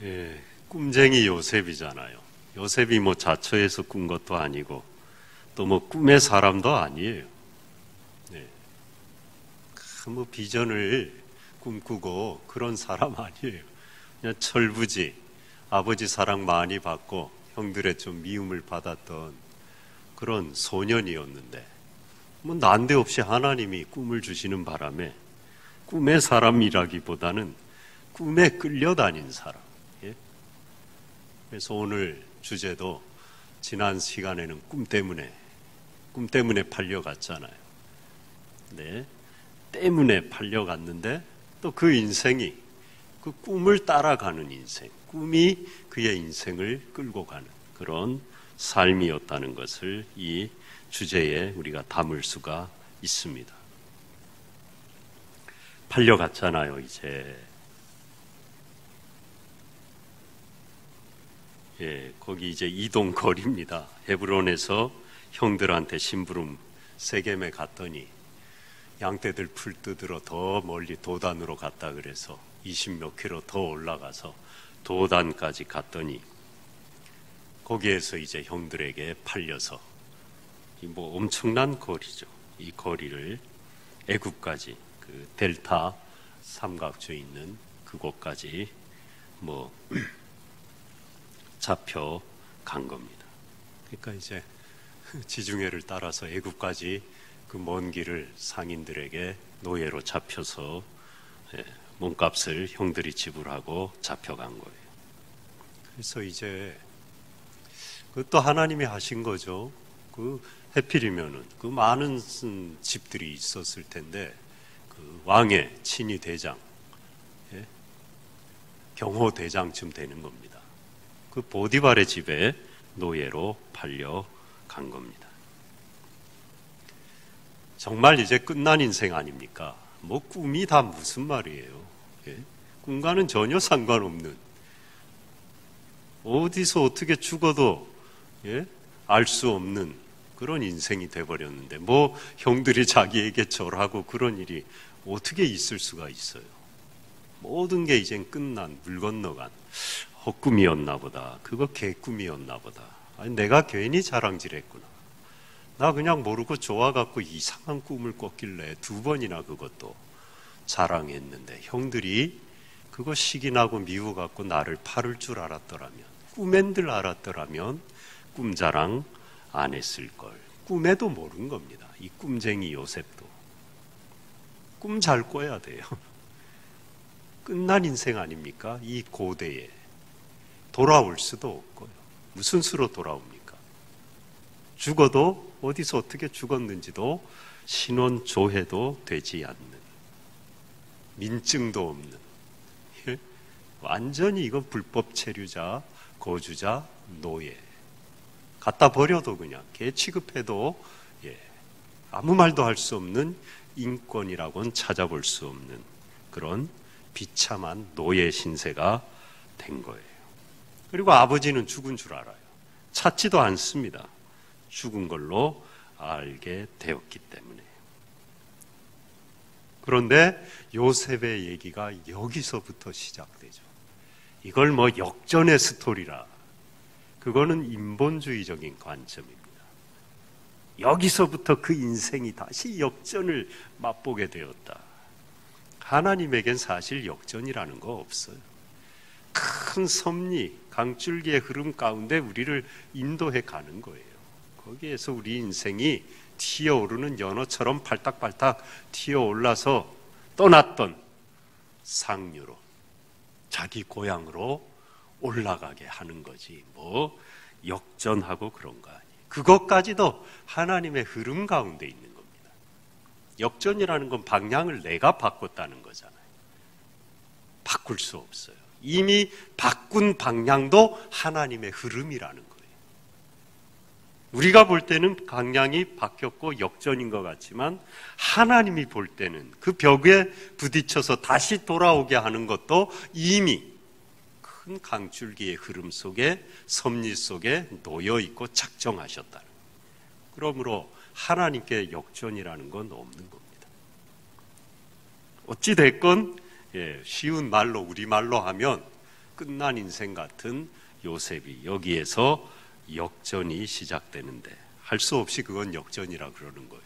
예, 꿈쟁이 요셉이잖아요. 요셉이 뭐 자처해서 꾼 것도 아니고 또 뭐 꿈의 사람도 아니에요. 네. 뭐 비전을 꿈꾸고 그런 사람 아니에요. 그냥 철부지, 아버지 사랑 많이 받고 형들의 좀 미움을 받았던 그런 소년이었는데 뭐 난데없이 하나님이 꿈을 주시는 바람에 꿈의 사람이라기보다는 꿈에 끌려다닌 사람. 예? 그래서 오늘 주제도 지난 시간에는 꿈 때문에 팔려갔잖아요. 네, 때문에 팔려갔는데 또 그 인생이 그 꿈을 따라가는 인생, 꿈이 그의 인생을 끌고 가는 그런 삶이었다는 것을 이 주제에 우리가 담을 수가 있습니다. 팔려갔잖아요, 이제. 예, 거기 이제 이동 거리입니다. 헤브론에서 형들한테 심부름 세겜에 갔더니 양떼들 풀 뜯으러 더 멀리 도단으로 갔다 그래서 20몇 킬로 더 올라가서 도단까지 갔더니 거기에서 이제 형들에게 팔려서 뭐 엄청난 거리죠. 이 거리를 애굽까지 그 델타 삼각주에 있는 그곳까지 뭐 잡혀간 겁니다. 그러니까 이제 지중해를 따라서 애굽까지 그 먼 길을 상인들에게 노예로 잡혀서 몸값을 형들이 지불하고 잡혀간 거예요. 그래서 이제 그것도 하나님이 하신 거죠. 그 해필이면은 그 많은 집들이 있었을 텐데 그 왕의 친위 대장, 경호 대장쯤 되는 겁니다. 그 보디발의 집에 노예로 팔려간 겁니다. 정말 이제 끝난 인생 아닙니까? 뭐 꿈이 다 무슨 말이에요? 꿈과는 전혀 상관없는, 어디서 어떻게 죽어도 알 수 없는 그런 인생이 돼버렸는데 뭐 형들이 자기에게 절하고 그런 일이 어떻게 있을 수가 있어요? 모든 게 이젠 끝난, 물 건너간 헛꿈이었나 보다. 그거 개꿈이었나 보다. 아니, 내가 괜히 자랑질했구나. 나 그냥 모르고 좋아갖고 이상한 꿈을 꿨길래 2번이나 그것도 자랑했는데 형들이 그거 시기나고 미워갖고 나를 팔을 줄 알았더라면, 꿈엔들 알았더라면 꿈 자랑 안 했을 걸. 꿈에도 모른 겁니다. 이 꿈쟁이 요셉도. 꿈 잘 꿔야 돼요. 끝난 인생 아닙니까? 이 고대에. 돌아올 수도 없고요. 무슨 수로 돌아옵니까? 죽어도 어디서 어떻게 죽었는지도 신원 조회도 되지 않는, 민증도 없는, 완전히 이건 불법 체류자, 거주자, 노예. 갖다 버려도 그냥 개 취급해도 아무 말도 할 수 없는, 인권이라고는 찾아볼 수 없는 그런 비참한 노예 신세가 된 거예요. 그리고 아버지는 죽은 줄 알아요. 찾지도 않습니다. 죽은 걸로 알게 되었기 때문에. 그런데 요셉의 얘기가 여기서부터 시작되죠. 이걸 뭐 역전의 스토리라. 그거는 인본주의적인 관점입니다. 여기서부터 그 인생이 다시 역전을 맛보게 되었다. 하나님에겐 사실 역전이라는 거 없어요. 큰 섭리, 강줄기의 흐름 가운데 우리를 인도해 가는 거예요. 거기에서 우리 인생이 튀어오르는 연어처럼 발딱발딱 튀어올라서 떠났던 상류로, 자기 고향으로 올라가게 하는 거지. 뭐 역전하고 그런 거 아니에요. 그것까지도 하나님의 흐름 가운데 있는 겁니다. 역전이라는 건 방향을 내가 바꿨다는 거잖아요. 바꿀 수 없어요. 이미 바꾼 방향도 하나님의 흐름이라는 거예요. 우리가 볼 때는 방향이 바뀌었고 역전인 것 같지만 하나님이 볼 때는 그 벽에 부딪혀서 다시 돌아오게 하는 것도 이미 큰 강줄기의 흐름 속에, 섭리 속에 놓여 있고 작정하셨다. 그러므로 하나님께 역전이라는 건 없는 겁니다. 어찌 됐건 쉬운 말로, 우리말로 하면 끝난 인생 같은 요셉이 여기에서 역전이 시작되는데 할 수 없이 그건 역전이라 그러는 거예요.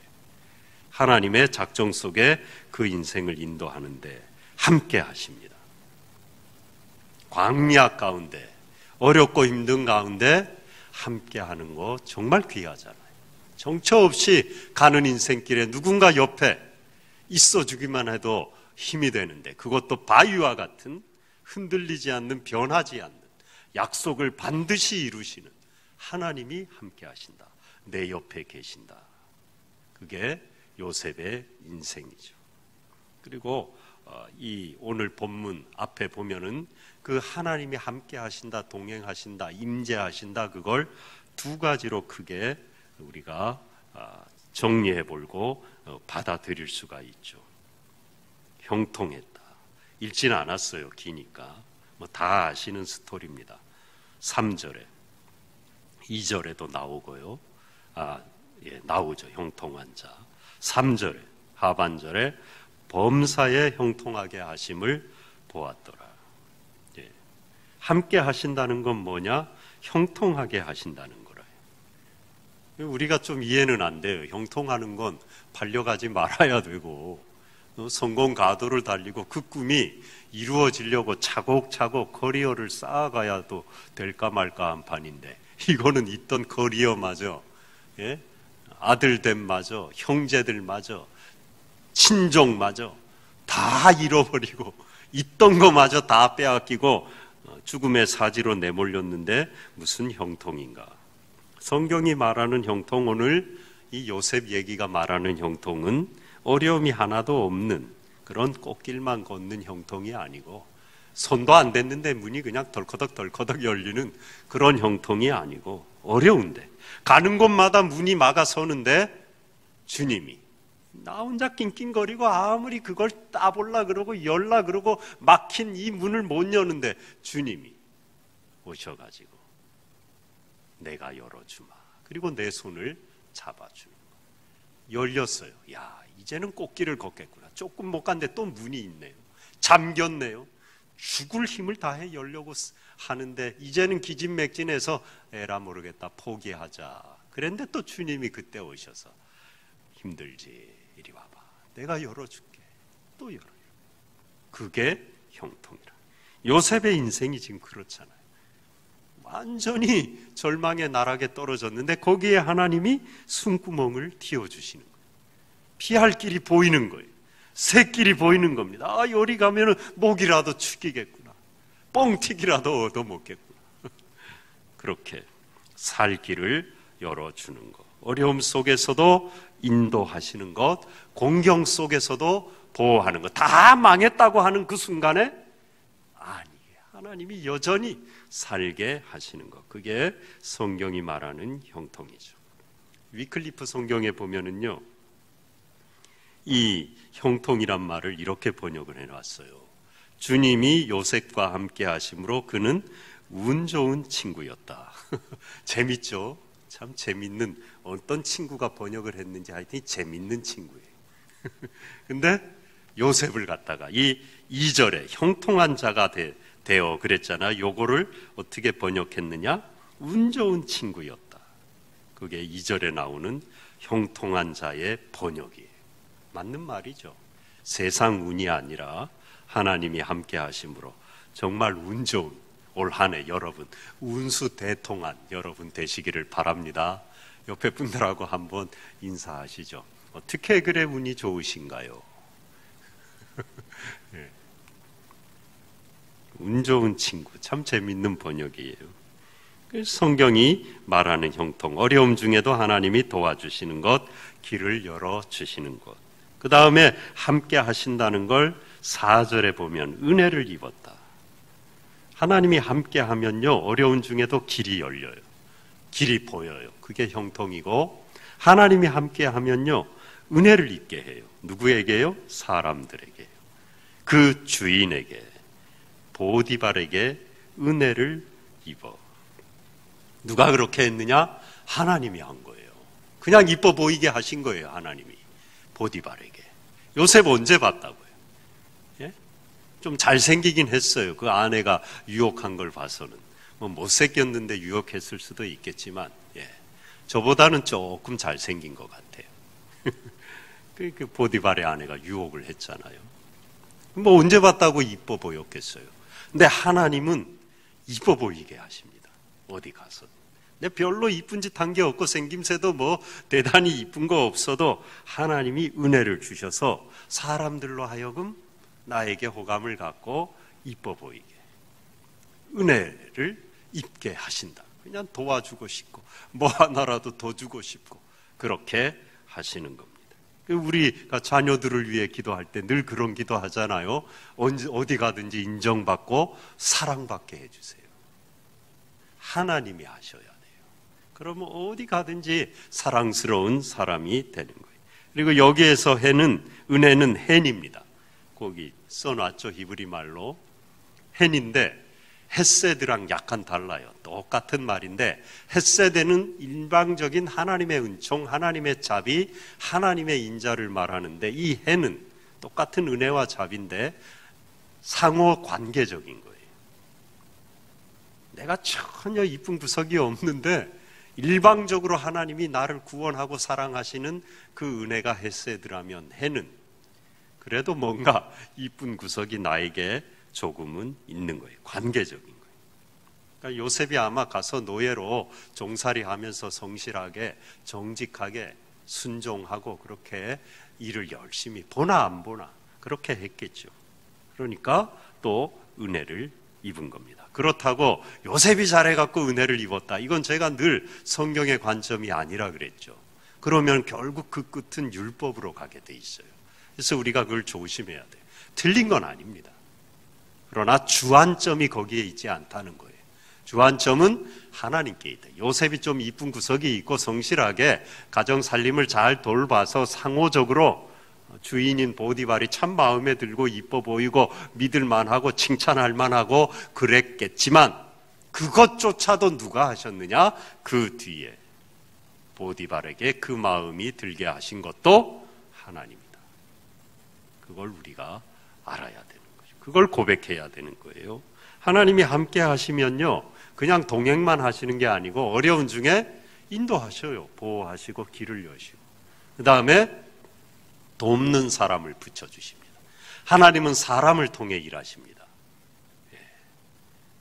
하나님의 작정 속에 그 인생을 인도하는데 함께 하십니다. 광야 가운데, 어렵고 힘든 가운데 함께 하는 거 정말 귀하잖아요. 정처 없이 가는 인생길에 누군가 옆에 있어주기만 해도 힘이 되는데, 그것도 바위와 같은 흔들리지 않는, 변하지 않는 약속을 반드시 이루시는 하나님이 함께 하신다. 내 옆에 계신다. 그게 요셉의 인생이죠. 그리고 이 오늘 본문 앞에 보면은 그 하나님이 함께 하신다, 동행하신다, 임재하신다, 그걸 두 가지로 크게 우리가 정리해 보고 받아들일 수가 있죠. 형통했다. 읽지는 않았어요. 기니까. 다 아시는 스토리입니다. 3절에, 2절에도 나오고요. 나오죠. 형통한 자. 3절에, 하반절에 범사에 형통하게 하심을 보았더라. 함께 하신다는 건 뭐냐? 형통하게 하신다는 거라. 우리가 좀 이해는 안 돼요. 형통하는 건 발려가지 말아야 되고, 성공 가도를 달리고 그 꿈이 이루어지려고 차곡차곡 커리어를 쌓아가야도 될까 말까 한 판인데, 이거는 있던 커리어마저, 아들됨마저, 형제들마저, 친족마저 다 잃어버리고 있던 거마저 다 빼앗기고 죽음의 사지로 내몰렸는데 무슨 형통인가? 성경이 말하는 형통, 오늘 이 요셉 얘기가 말하는 형통은 어려움이 하나도 없는 그런 꽃길만 걷는 형통이 아니고, 손도 안 댔는데 문이 그냥 덜커덕 열리는 그런 형통이 아니고, 어려운데 가는 곳마다 문이 막아서는데 주님이 나 혼자 낑낑거리고 아무리 그걸 따볼라 그러고 열라 그러고 막힌 이 문을 못 여는데 주님이 오셔가지고 내가 열어주마. 그리고 내 손을 잡아주는 거예요. 열렸어요. 야, 이제는 꽃길을 걷겠구나. 조금 못 갔는데 또 문이 있네요. 잠겼네요. 죽을 힘을 다해 열려고 하는데 이제는 기진맥진해서 에라 모르겠다 포기하자. 그런데 또 주님이 그때 오셔서 힘들지, 이리 와봐. 내가 열어줄게. 또 열어요. 그게 형통이라. 요셉의 인생이 지금 그렇잖아요. 완전히 절망의 나락에 떨어졌는데 거기에 하나님이 숨구멍을 틔워주시는 거예요. 피할 길이 보이는 거예요. 새길이 보이는 겁니다. 여리 가면은 목이라도 축이겠구나. 뻥튀기라도 얻어먹겠구나. 그렇게 살 길을 열어주는 것. 어려움 속에서도 인도하시는 것, 공경 속에서도 보호하는 것. 다 망했다고 하는 그 순간에 아니, 하나님이 여전히 살게 하시는 것. 그게 성경이 말하는 형통이죠. 위클리프 성경에 보면은요, 이 형통이란 말을 이렇게 번역을 해놨어요. 주님이 요셉과 함께 하심으로 그는 운 좋은 친구였다. 재밌죠? 참 재밌는, 어떤 친구가 번역을 했는지 하여튼 재밌는 친구예요. 근데 요셉을 갖다가 이 2절에 형통한 자가 되어 그랬잖아. 요거를 어떻게 번역했느냐? 운 좋은 친구였다. 그게 2절에 나오는 형통한 자의 번역이에요. 맞는 말이죠. 세상 운이 아니라 하나님이 함께 하심으로 정말 운 좋은 올 한 해 여러분 운수 대통한 여러분 되시기를 바랍니다. 옆에 분들하고 한번 인사하시죠. 어떻게 그래 운이 좋으신가요? 네. 운 좋은 친구, 참 재밌는 번역이에요. 성경이 말하는 형통, 어려움 중에도 하나님이 도와주시는 것, 길을 열어주시는 것. 그 다음에 함께 하신다는 걸 4절에 보면 은혜를 입었다. 하나님이 함께 하면요, 어려운 중에도 길이 열려요. 길이 보여요. 그게 형통이고, 하나님이 함께 하면요, 은혜를 입게 해요. 누구에게요? 사람들에게요. 그 주인에게, 보디발에게 은혜를 입어. 누가 그렇게 했느냐? 하나님이 한 거예요. 그냥 이뻐 보이게 하신 거예요, 하나님이. 보디발에게. 요셉 언제 봤다고요? 예? 좀 잘생기긴 했어요. 그 아내가 유혹한 걸 봐서는. 뭐 못생겼는데 유혹했을 수도 있겠지만, 저보다는 조금 잘생긴 것 같아요. 그 보디발의 아내가 유혹을 했잖아요. 뭐 언제 봤다고 이뻐 보였겠어요. 근데 하나님은 이뻐 보이게 하십니다. 어디 가서. 근데 별로 이쁜 짓 한 게 없고 생김새도 뭐 대단히 이쁜 거 없어도 하나님이 은혜를 주셔서 사람들로 하여금 나에게 호감을 갖고 이뻐 보이게 은혜를 입게 하신다. 그냥 도와주고 싶고 뭐 하나라도 더 주고 싶고 그렇게 하시는 겁니다. 우리가 자녀들을 위해 기도할 때 늘 그런 기도 하잖아요. 어디 가든지 인정받고 사랑받게 해주세요. 하나님이 하셔야 돼요. 그러면 어디 가든지 사랑스러운 사람이 되는 거예요. 그리고 여기에서 은혜는 헨입니다. 거기 써놨죠. 히브리 말로 헨인데 헷세드랑 약간 달라요. 똑같은 말인데 헷세드는 일방적인 하나님의 은총, 하나님의 자비, 하나님의 인자를 말하는데 이 헨은 똑같은 은혜와 자비인데 상호 관계적인 거예요. 내가 전혀 이쁜 구석이 없는데 일방적으로 하나님이 나를 구원하고 사랑하시는 그 은혜가 헷세드라면 헨은 그래도 뭔가 이쁜 구석이 나에게 조금은 있는 거예요. 관계적인 거예요. 그러니까 요셉이 아마 가서 노예로 종살이 하면서 성실하게 정직하게 순종하고 그렇게 일을 열심히 보나 안 보나 그렇게 했겠죠. 그러니까 또 은혜를 입은 겁니다. 그렇다고 요셉이 잘해갖고 은혜를 입었다. 이건 제가 늘 성경의 관점이 아니라 그랬죠. 그러면 결국 그 끝은 율법으로 가게 돼 있어요. 그래서 우리가 그걸 조심해야 돼요. 틀린 건 아닙니다. 그러나 주안점이 거기에 있지 않다는 거예요. 주안점은 하나님께 있다. 요셉이 좀 이쁜 구석이 있고 성실하게 가정 살림을 잘 돌봐서 상호적으로 주인인 보디발이 참 마음에 들고 이뻐 보이고 믿을 만하고 칭찬할 만하고 그랬겠지만 그것조차도 누가 하셨느냐? 그 뒤에 보디발에게 그 마음이 들게 하신 것도 하나님이다. 그걸 우리가 알아야 되는 거죠. 그걸 고백해야 되는 거예요. 하나님이 함께 하시면요, 그냥 동행만 하시는 게 아니고 어려운 중에 인도하셔요. 보호하시고 길을 여시고 그 다음에 돕는 사람을 붙여주십니다. 하나님은 사람을 통해 일하십니다.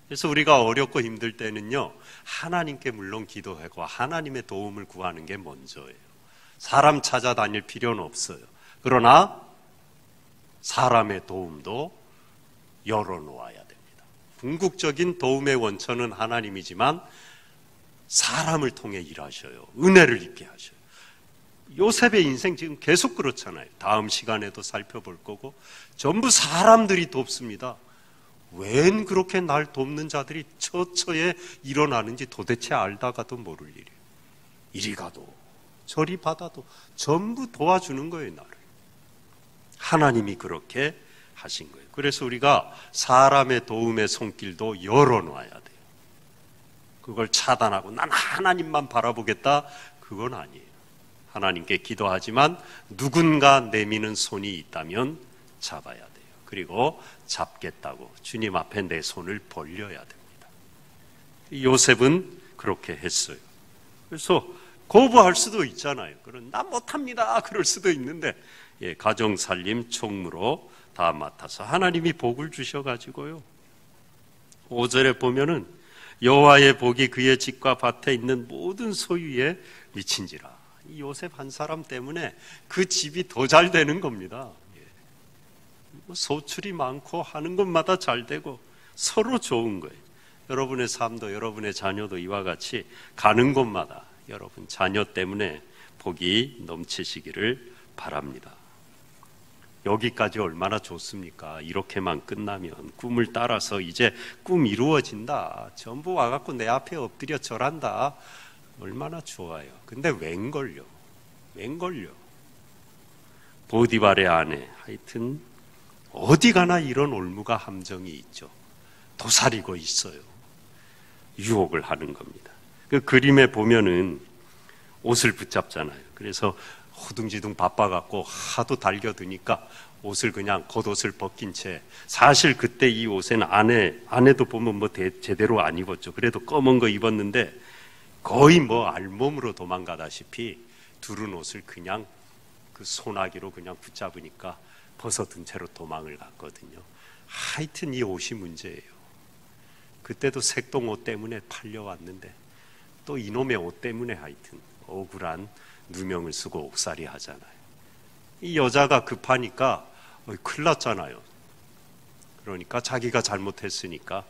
그래서 우리가 어렵고 힘들 때는요, 하나님께 물론 기도하고 하나님의 도움을 구하는 게 먼저예요. 사람 찾아다닐 필요는 없어요. 그러나 사람의 도움도 열어놓아야 됩니다. 궁극적인 도움의 원천은 하나님이지만 사람을 통해 일하셔요. 은혜를 입게 하셔요. 요셉의 인생 지금 계속 그렇잖아요. 다음 시간에도 살펴볼 거고 전부 사람들이 돕습니다. 웬 그렇게 날 돕는 자들이 처처에 일어나는지 도대체 알다가도 모를 일이에요. 이리 가도 저리 받아도 전부 도와주는 거예요. 나를. 하나님이 그렇게 하신 거예요. 그래서 우리가 사람의 도움의 손길도 열어놔야 돼요. 그걸 차단하고 난 하나님만 바라보겠다, 그건 아니에요. 하나님께 기도하지만 누군가 내미는 손이 있다면 잡아야 돼요. 그리고 잡겠다고 주님 앞에 내 손을 벌려야 됩니다. 요셉은 그렇게 했어요. 그래서 거부할 수도 있잖아요. 그런 나 못합니다 그럴 수도 있는데 가정살림 총무로 다 맡아서 하나님이 복을 주셔가지고요. 5절에 보면은 여호와의 복이 그의 집과 밭에 있는 모든 소유에 미친지라. 이 요셉 한 사람 때문에 그 집이 더 잘 되는 겁니다. 소출이 많고 하는 것마다 잘 되고 서로 좋은 거예요. 여러분의 삶도 여러분의 자녀도 이와 같이 가는 곳마다 여러분 자녀 때문에 복이 넘치시기를 바랍니다. 여기까지 얼마나 좋습니까? 이렇게만 끝나면 꿈을 따라서 이제 꿈 이루어진다. 전부 와갖고 내 앞에 엎드려 절한다. 얼마나 좋아요. 근데 웬걸요? 보디발의 아내, 하여튼 어디 가나 이런 올무가 함정이 있죠. 도사리고 있어요. 유혹을 하는 겁니다. 그 그림에 보면은 옷을 붙잡잖아요. 그래서 허둥지둥 바빠갖고 하도 달겨드니까 옷을 그냥 겉옷을 벗긴 채, 사실 그때 이 옷에는 안에도 보면 뭐 제대로 안 입었죠. 그래도 검은 거 입었는데 거의 뭐 알몸으로 도망가다시피 두른 옷을 그냥 그 소나기로 그냥 붙잡으니까 벗어든 채로 도망을 갔거든요. 하여튼 이 옷이 문제예요. 그때도 색동 옷 때문에 팔려왔는데 또 이놈의 옷 때문에 하여튼 억울한 누명을 쓰고 옥살이 하잖아요. 이 여자가 급하니까 큰일 났잖아요. 그러니까 자기가 잘못했으니까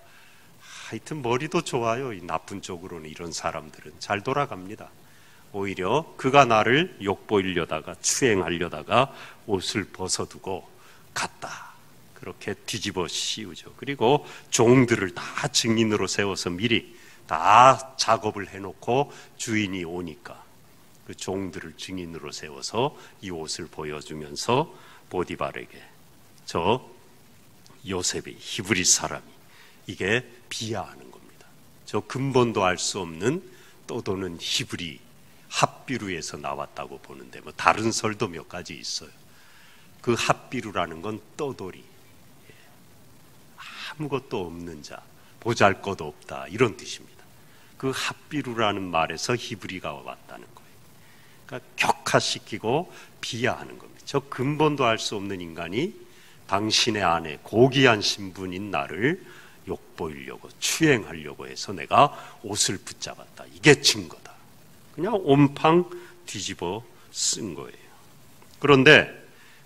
하여튼 머리도 좋아요. 이 나쁜 쪽으로는 이런 사람들은 잘 돌아갑니다. 오히려 그가 나를 욕보이려다가 추행하려다가 옷을 벗어두고 갔다. 그렇게 뒤집어 씌우죠. 그리고 종들을 다 증인으로 세워서 미리 다 작업을 해놓고 주인이 오니까 그 종들을 증인으로 세워서 이 옷을 보여주면서 보디발에게 저 요셉이 히브리 사람이 이게 비하하는 겁니다. 저 근본도 알 수 없는 떠도는 히브리 핫비루에서 나왔다고 보는데 뭐 다른 설도 몇 가지 있어요. 그 핫비루라는 건 떠돌이, 아무것도 없는 자, 보잘것 없다 이런 뜻입니다. 그 핫비루라는 말에서 히브리가 왔다는 거예요. 그러니까 격화시키고 비하하는 겁니다. 저 근본도 알 수 없는 인간이 당신의 아내 고귀한 신분인 나를 욕보이려고 추행하려고 해서 내가 옷을 붙잡았다. 이게 증거다. 그냥 온팡 뒤집어 쓴 거예요. 그런데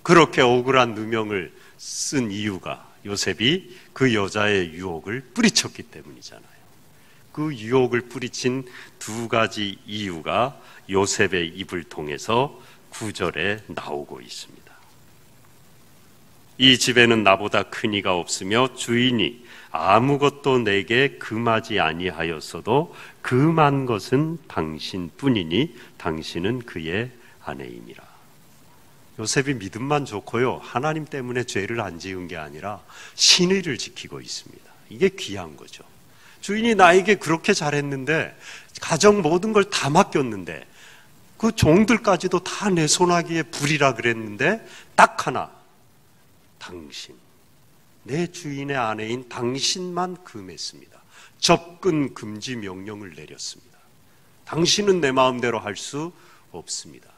그렇게 억울한 누명을 쓴 이유가 요셉이 그 여자의 유혹을 뿌리쳤기 때문이잖아요. 그 유혹을 뿌리친 두 가지 이유가 요셉의 입을 통해서 9절에 나오고 있습니다. 이 집에는 나보다 큰 이가 없으며 주인이 아무것도 내게 금하지 아니하였어도 금한 것은 당신뿐이니 당신은 그의 아내임이라. 요셉이 믿음만 좋고요, 하나님 때문에 죄를 안 지은 게 아니라 신의를 지키고 있습니다. 이게 귀한 거죠. 주인이 나에게 그렇게 잘했는데, 가정 모든 걸 다 맡겼는데, 그 종들까지도 다 내 손아귀에 불이라 그랬는데 딱 하나, 당신, 내 주인의 아내인 당신만 금했습니다. 접근 금지 명령을 내렸습니다. 당신은 내 마음대로 할 수 없습니다.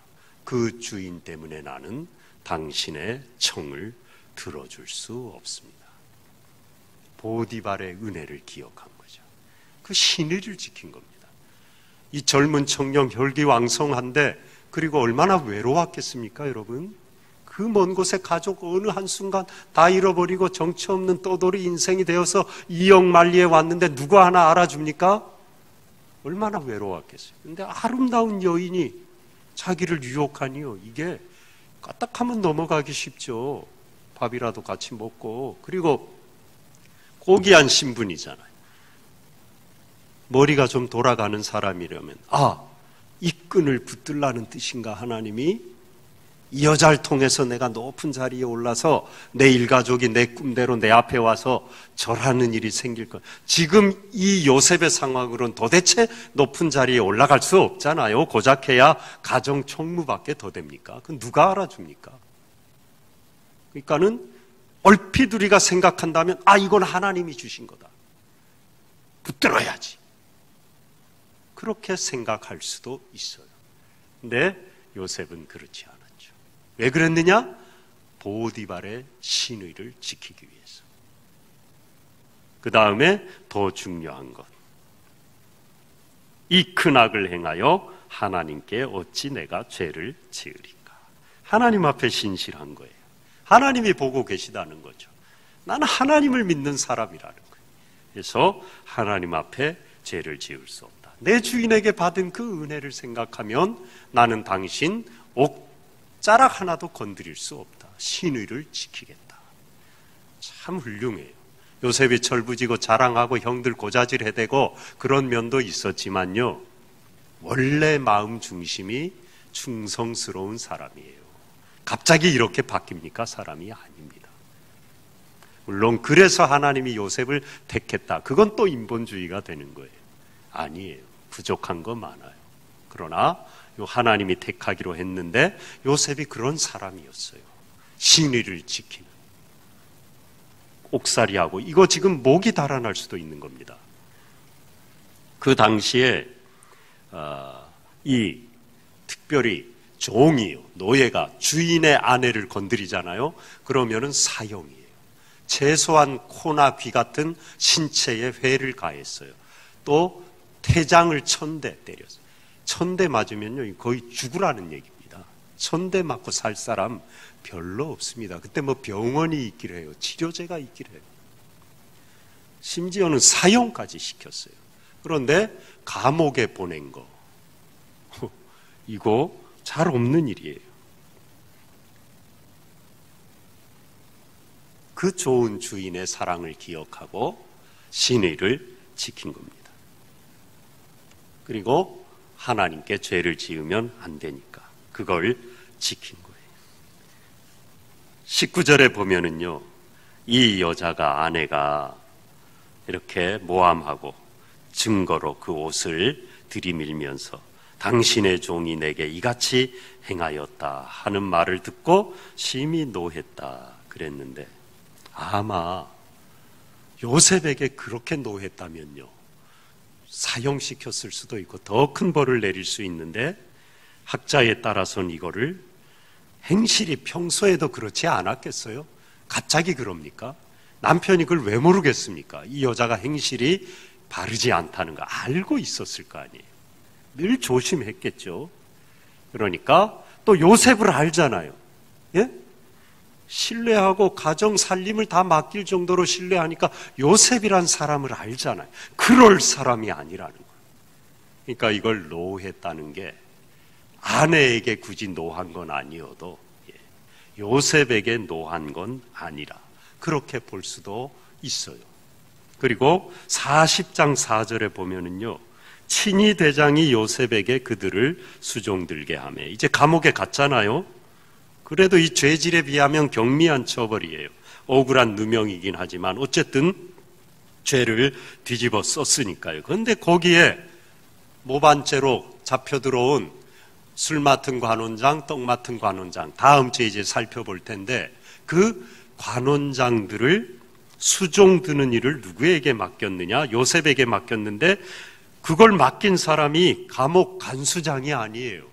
그 주인 때문에 나는 당신의 청을 들어줄 수 없습니다. 보디발의 은혜를 기억한 거죠. 그 신의를 지킨 겁니다. 이 젊은 청년 혈기왕성한데 그리고 얼마나 외로웠겠습니까, 여러분? 그 먼 곳에 가족 어느 한순간 다 잃어버리고 정처 없는 떠돌이 인생이 되어서 이역만리에 왔는데 누가 하나 알아줍니까? 얼마나 외로웠겠어요. 근데 아름다운 여인이 자기를 유혹하니요. 이게 까딱하면 넘어가기 쉽죠. 밥이라도 같이 먹고. 그리고 고귀한 신분이잖아요. 머리가 좀 돌아가는 사람이라면 이 끈을 붙들라는 뜻인가 하나님이? 이 여자를 통해서 내가 높은 자리에 올라서 내 일가족이 내 꿈대로 내 앞에 와서 절하는 일이 생길 것. 지금 이 요셉의 상황으로는 도대체 높은 자리에 올라갈 수 없잖아요. 고작해야 가정 총무밖에 더 됩니까? 그건 누가 알아줍니까? 그러니까는 얼핏 우리가 생각한다면 이건 하나님이 주신 거다. 붙들어야지. 그렇게 생각할 수도 있어요. 근데 요셉은 그렇지 않아요. 왜 그랬느냐? 보디발의 신의를 지키기 위해서. 그 다음에 더 중요한 것. 이 큰 악을 행하여 하나님께 어찌 내가 죄를 지으리까? 하나님 앞에 신실한 거예요. 하나님이 보고 계시다는 거죠. 나는 하나님을 믿는 사람이라는 거예요. 그래서 하나님 앞에 죄를 지을 수 없다. 내 주인에게 받은 그 은혜를 생각하면 나는 당신 옥자락 하나도 건드릴 수 없다. 신의를 지키겠다. 참 훌륭해요. 요셉이 철부지고 자랑하고 형들 고자질 해대고 그런 면도 있었지만요, 원래 마음 중심이 충성스러운 사람이에요. 갑자기 이렇게 바뀝니까? 사람이 아닙니다. 물론 그래서 하나님이 요셉을 택했다. 그건 또 인본주의가 되는 거예요. 아니에요. 부족한 거 많아요. 그러나 하나님이 택하기로 했는데 요셉이 그런 사람이었어요. 신의를 지키는 옥살이하고 이거 지금 목이 달아날 수도 있는 겁니다. 그 당시에 이 특별히 종이요, 노예가 주인의 아내를 건드리잖아요. 그러면은 사형이에요. 최소한 코나 귀 같은 신체에 회를 가했어요. 또 태장을 1000대 때렸어요. 1000대 맞으면요 거의 죽으라는 얘기입니다. 1000대 맞고 살 사람 별로 없습니다. 그때 뭐 병원이 있기로 해요. 치료제가 있기로 해요. 심지어는 사형까지 시켰어요. 그런데 감옥에 보낸 거 이거 잘 없는 일이에요. 그 좋은 주인의 사랑을 기억하고 신의를 지킨 겁니다. 그리고 하나님께 죄를 지으면 안 되니까 그걸 지킨 거예요. 19절에 보면은요, 이 여자가 아내가 이렇게 모함하고 증거로 그 옷을 들이밀면서 당신의 종이 내게 이같이 행하였다 하는 말을 듣고 심히 노했다 그랬는데, 아마 요셉에게 그렇게 노했다면요 사형시켰을 수도 있고 더 큰 벌을 내릴 수 있는데, 학자에 따라서는 이거를 행실이 평소에도 그렇지 않았겠어요? 갑자기 그럽니까? 남편이 그걸 왜 모르겠습니까? 이 여자가 행실이 바르지 않다는 거 알고 있었을 거 아니에요. 늘 조심했겠죠. 그러니까 또 요셉을 알잖아요. 예? 신뢰하고 가정 살림을 다 맡길 정도로 신뢰하니까 요셉이란 사람을 알잖아요. 그럴 사람이 아니라는 거예요. 그러니까 이걸 노했다는 게 아내에게 굳이 노한 건 아니어도 요셉에게 노한 건 아니라 그렇게 볼 수도 있어요. 그리고 40장 4절에 보면은요, 친위 대장이 요셉에게 그들을 수종들게 하며, 이제 감옥에 갔잖아요. 그래도 이 죄질에 비하면 경미한 처벌이에요. 억울한 누명이긴 하지만 어쨌든 죄를 뒤집어 썼으니까요. 그런데 거기에 모반죄로 잡혀 들어온 술 맡은 관원장, 떡 맡은 관원장, 다음 주에 이제 살펴볼 텐데, 그 관원장들을 수종 드는 일을 누구에게 맡겼느냐? 요셉에게 맡겼는데, 그걸 맡긴 사람이 감옥 간수장이 아니에요.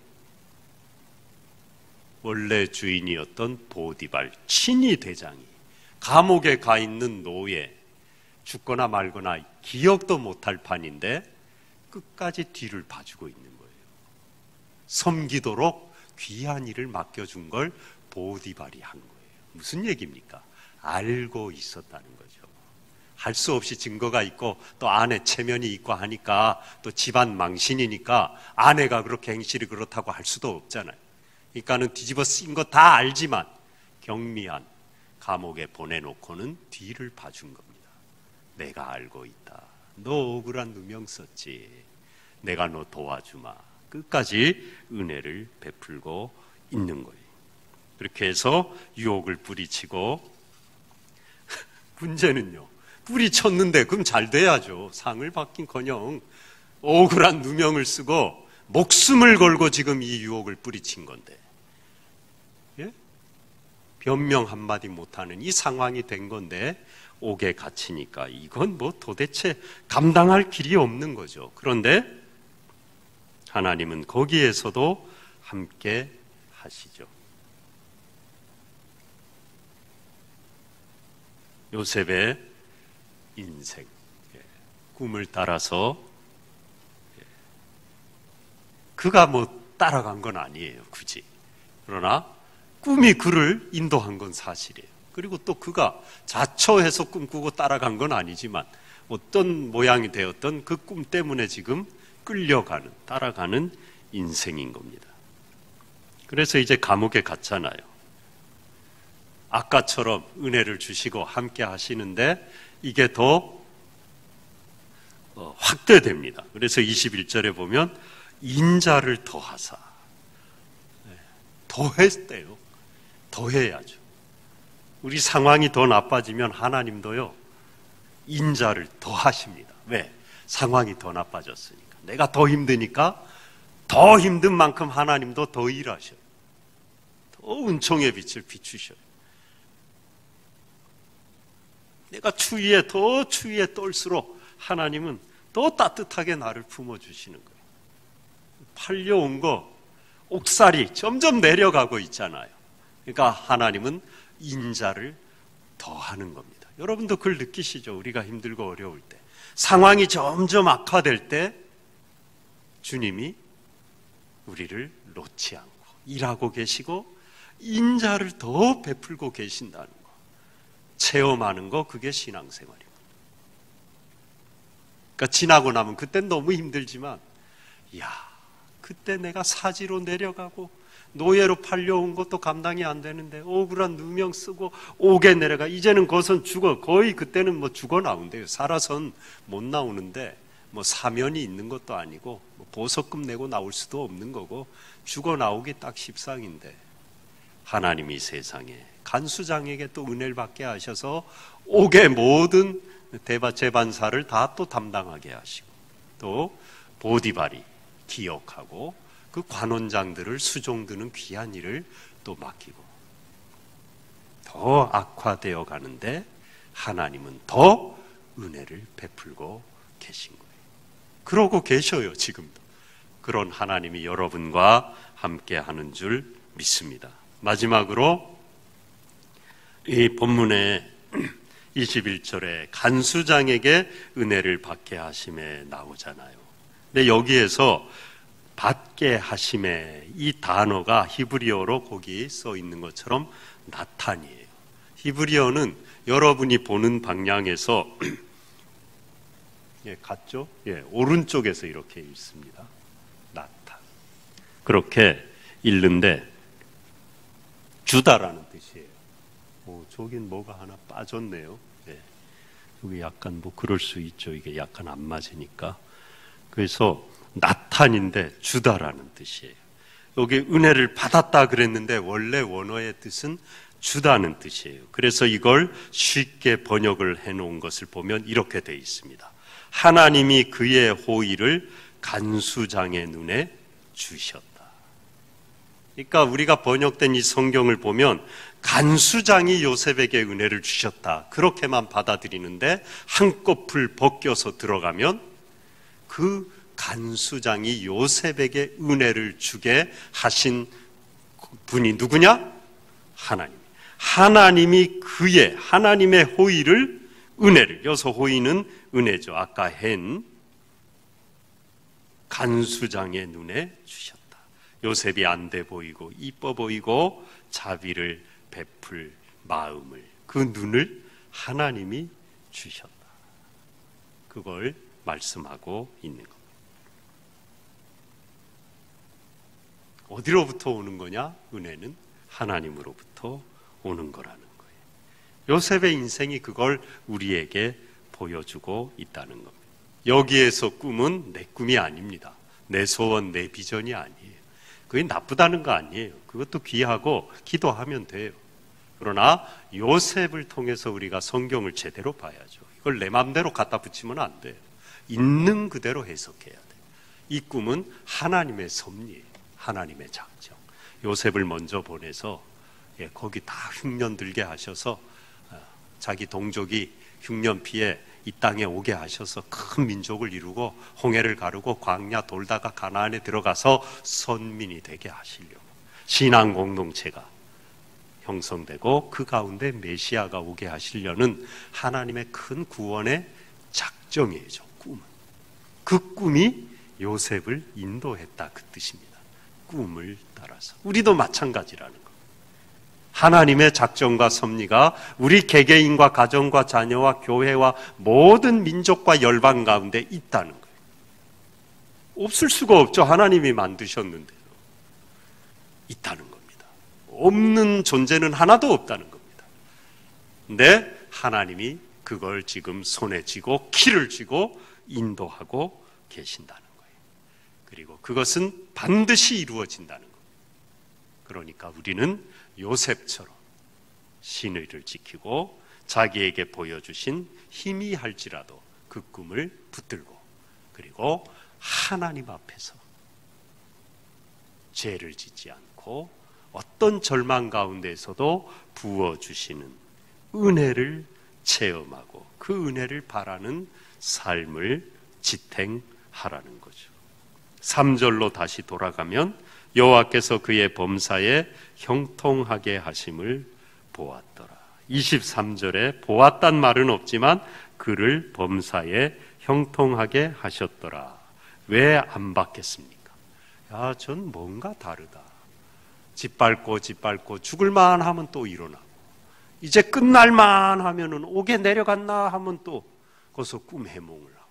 원래 주인이었던 보디발 친위 대장이 감옥에 가 있는 노예, 죽거나 말거나 기억도 못할 판인데 끝까지 뒤를 봐주고 있는 거예요. 섬기도록 귀한 일을 맡겨준 걸 보디발이 한 거예요. 무슨 얘기입니까? 알고 있었다는 거죠. 할 수 없이 증거가 있고 또 아내 체면이 있고 하니까, 또 집안 망신이니까 아내가 그렇게 행실이 그렇다고 할 수도 없잖아요. 그러니까는 뒤집어 쓴 거 다 알지만 경미한 감옥에 보내놓고는 뒤를 봐준 겁니다. 내가 알고 있다. 너 억울한 누명 썼지. 내가 너 도와주마. 끝까지 은혜를 베풀고 있는 거예요. 그렇게 해서 유혹을 뿌리치고, 문제는요, 뿌리쳤는데 그럼 잘 돼야죠. 상을 받긴커녕 억울한 누명을 쓰고 목숨을 걸고 지금 이 유혹을 뿌리친 건데, 예? 변명 한마디 못하는 이 상황이 된 건데 옥에 갇히니까 이건 뭐 도대체 감당할 길이 없는 거죠. 그런데 하나님은 거기에서도 함께 하시죠. 요셉의 인생, 꿈을 따라서, 그가 뭐 따라간 건 아니에요, 굳이. 그러나 꿈이 그를 인도한 건 사실이에요. 그리고 또 그가 자처해서 꿈꾸고 따라간 건 아니지만 어떤 모양이 되었던 그 꿈 때문에 지금 끌려가는, 따라가는 인생인 겁니다. 그래서 이제 감옥에 갔잖아요. 아까처럼 은혜를 주시고 함께 하시는데 이게 더 확대됩니다. 그래서 21절에 보면 인자를 더하사, 더했대요. 더해야죠. 우리 상황이 더 나빠지면 하나님도요, 인자를 더하십니다. 왜? 상황이 더 나빠졌으니까. 내가 더 힘드니까 더 힘든 만큼 하나님도 더 일하셔요. 더 은총의 빛을 비추셔요. 내가 더 추위에 떨수록 하나님은 더 따뜻하게 나를 품어주시는 거예요. 팔려온 거, 옥살이 점점 내려가고 있잖아요. 그러니까 하나님은 인자를 더하는 겁니다. 여러분도 그걸 느끼시죠? 우리가 힘들고 어려울 때, 상황이 점점 악화될 때 주님이 우리를 놓지 않고 일하고 계시고 인자를 더 베풀고 계신다는 거, 체험하는 거, 그게 신앙생활입니다. 그러니까 지나고 나면 그땐 너무 힘들지만, 그때 내가 사지로 내려가고 노예로 팔려온 것도 감당이 안 되는데 억울한 누명 쓰고 옥에 내려가, 이제는 그것은 죽어, 거의 그때는 뭐 죽어 나온대요. 살아선 못 나오는데 뭐 사면이 있는 것도 아니고 뭐 보석금 내고 나올 수도 없는 거고 죽어 나오기 딱 십상인데, 하나님이 세상에 간수장에게 또 은혜를 받게 하셔서 옥의 모든 재반사를 다 또 담당하게 하시고, 또 보디발이 기억하고 그 관원장들을 수종드는 귀한 일을 또 맡기고, 더 악화되어 가는데 하나님은 더 은혜를 베풀고 계신 거예요. 그러고 계셔요, 지금도. 그런 하나님이 여러분과 함께 하는 줄 믿습니다. 마지막으로 이 본문의 21절에 간수장에게 은혜를 받게 하심에 나오잖아요. 근데 여기에서 받게 하심에, 이 단어가 히브리어로 거기 써 있는 것처럼 나탄이에요. 히브리어는 여러분이 보는 방향에서 같죠? 오른쪽에서 이렇게 읽습니다. 나탄. 그렇게 읽는데 주다라는 뜻이에요. 저긴 뭐가 하나 빠졌네요. 여기 약간 뭐 그럴 수 있죠. 이게 약간 안 맞으니까. 그래서 나탄인데 주다라는 뜻이에요. 여기 은혜를 받았다 그랬는데 원래 원어의 뜻은 주다는 뜻이에요. 그래서 이걸 쉽게 번역을 해놓은 것을 보면 이렇게 되어 있습니다. 하나님이 그의 호의를 간수장의 눈에 주셨다. 그러니까 우리가 번역된 이 성경을 보면 간수장이 요셉에게 은혜를 주셨다, 그렇게만 받아들이는데 한꺼풀 벗겨서 들어가면 그 간수장이 요셉에게 은혜를 주게 하신 분이 누구냐? 하나님. 하나님이 그의, 하나님의 호의를, 은혜를, 여기서 호의는 은혜죠. 아까 한 간수장의 눈에 주셨다. 요셉이 안 돼 보이고 이뻐 보이고 자비를 베풀 마음을, 그 눈을 하나님이 주셨다. 그걸 말씀하고 있는 겁니다. 어디로부터 오는 거냐? 은혜는 하나님으로부터 오는 거라는 거예요. 요셉의 인생이 그걸 우리에게 보여주고 있다는 겁니다. 여기에서 꿈은 내 꿈이 아닙니다. 내 소원, 내 비전이 아니에요. 그게 나쁘다는 거 아니에요. 그것도 귀하고 기도하면 돼요. 그러나 요셉을 통해서 우리가 성경을 제대로 봐야죠. 이걸 내 마음대로 갖다 붙이면 안 돼요. 있는 그대로 해석해야 돼요. 이 꿈은 하나님의 섭리예요. 하나님의 작정. 요셉을 먼저 보내서 거기 다 흉년 들게 하셔서 자기 동족이 흉년 피해 이 땅에 오게 하셔서 큰 민족을 이루고 홍해를 가르고 광야 돌다가 가나안에 들어가서 선민이 되게 하시려고, 신앙 공동체가 형성되고 그 가운데 메시아가 오게 하시려는 하나님의 큰 구원의 작정이에요. 꿈은. 그 꿈이 요셉을 인도했다, 그 뜻입니다. 꿈을 따라서. 우리도 마찬가지라는 거. 하나님의 작정과 섭리가 우리 개개인과 가정과 자녀와 교회와 모든 민족과 열방 가운데 있다는 거예요. 없을 수가 없죠. 하나님이 만드셨는데요. 있다는 겁니다. 없는 존재는 하나도 없다는 겁니다. 근데 하나님이 그걸 지금 손에 쥐고 키를 쥐고 인도하고 계신다는 거예요. 그리고 그것은 반드시 이루어진다는 겁니다. 그러니까 우리는 요셉처럼 신의를 지키고 자기에게 보여주신 희미할지라도 그 꿈을 붙들고, 그리고 하나님 앞에서 죄를 짓지 않고 어떤 절망 가운데서도 부어주시는 은혜를 체험하고 그 은혜를 바라는 삶을 지탱하라는 거죠. 3절로 다시 돌아가면 여호와께서 그의 범사에 형통하게 하심을 보았더라. 23절에 보았단 말은 없지만 그를 범사에 형통하게 하셨더라. 왜 안 받겠습니까? 야, 전 뭔가 다르다. 짓밟고 죽을만 하면 또 일어나고, 이제 끝날만 하면은 옥에 내려갔나 하면 또 거기서 꿈 해몽을 하고,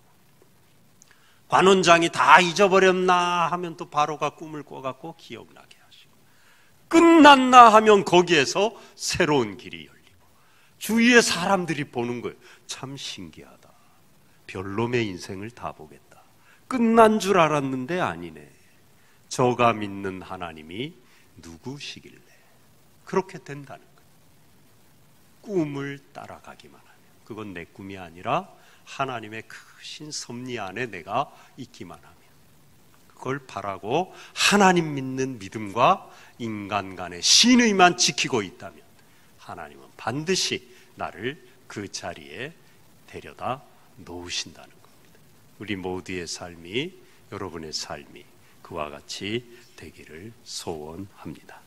관원장이 다 잊어버렸나 하면 또 바로가 꿈을 꿔갖고 기억나게 하시고, 끝났나 하면 거기에서 새로운 길이 열리고, 주위의 사람들이 보는 거예요. 참 신기하다. 별놈의 인생을 다 보겠다. 끝난 줄 알았는데 아니네. 저가 믿는 하나님이 누구시길래. 그렇게 된다는 거예요. 꿈을 따라가기만 하면. 그건 내 꿈이 아니라 하나님의 크신 섭리 안에 내가 있기만 하면, 그걸 바라고 하나님 믿는 믿음과 인간 간의 신의만 지키고 있다면 하나님은 반드시 나를 그 자리에 데려다 놓으신다는 겁니다. 우리 모두의 삶이, 여러분의 삶이 그와 같이 되기를 소원합니다.